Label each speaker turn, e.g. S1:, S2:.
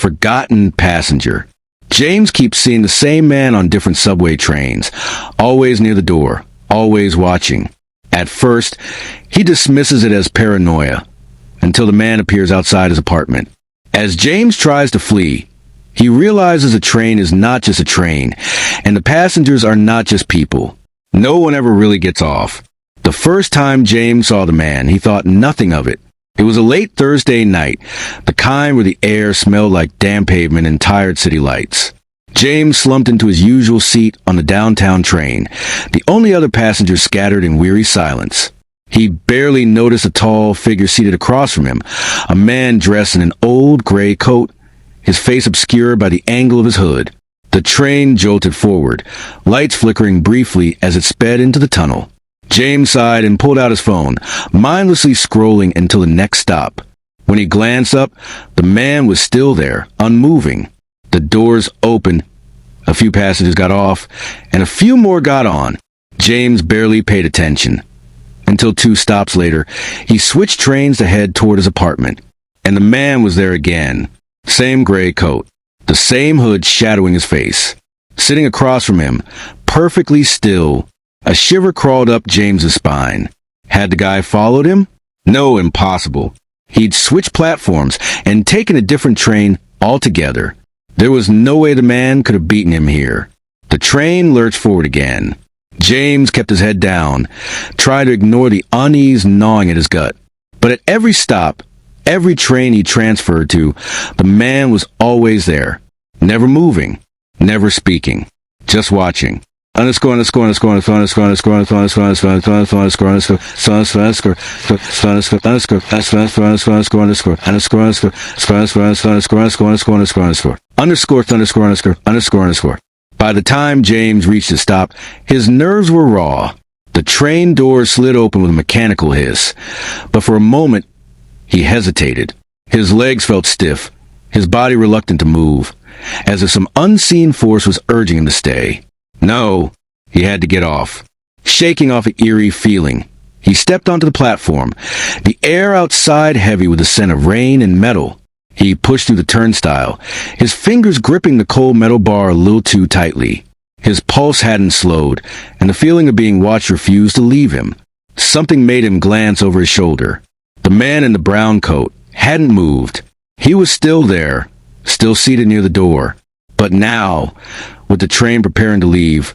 S1: forgotten passenger. James keeps seeing the same man on different subway trains, always near the door, always watching. At first, he dismisses it as paranoia, until the man appears outside his apartment. As James tries to flee, he realizes a train is not just a train, and the passengers are not just people. No one ever really gets off. The first time James saw the man, he thought nothing of it. It was a late Thursday night, the kind where the air smelled like damp pavement and tired city lights. James slumped into his usual seat on the downtown train, the only other passenger scattered in weary silence. He barely noticed a tall figure seated across from him, a man dressed in an old gray coat, his face obscured by the angle of his hood. The train jolted forward, lights flickering briefly as it sped into the tunnel. James sighed and pulled out his phone, mindlessly scrolling until the next stop. When he glanced up, the man was still there, unmoving. The doors opened, a few passengers got off, and a few more got on. James barely paid attention. Until 2 stops later, he switched trains to head toward his apartment. And the man was there again. Same gray coat, the same hood shadowing his face. Sitting across from him, perfectly still, a shiver crawled up James's spine. Had the guy followed him? No, impossible. He'd switched platforms and taken a different train altogether. There was no way the man could have beaten him here. The train lurched forward again. James kept his head down, tried to ignore the unease gnawing at his gut. But at every stop, every train he transferred to, the man was always there, never moving, never speaking, just watching. Underscore. By the time James reached the stop, his nerves were raw. The train doors slid open with a mechanical hiss, but for a moment, he hesitated. His legs felt stiff, his body reluctant to move, as if some unseen force was urging him to stay. No, he had to get off. Shaking off an eerie feeling, he stepped onto the platform, the air outside heavy with the scent of rain and metal. He pushed through the turnstile, his fingers gripping the cold metal bar a little too tightly. His pulse hadn't slowed, and the feeling of being watched refused to leave him. Something made him glance over his shoulder. The man in the brown coat hadn't moved. He was still there, still seated near the door. But now, with the train preparing to leave,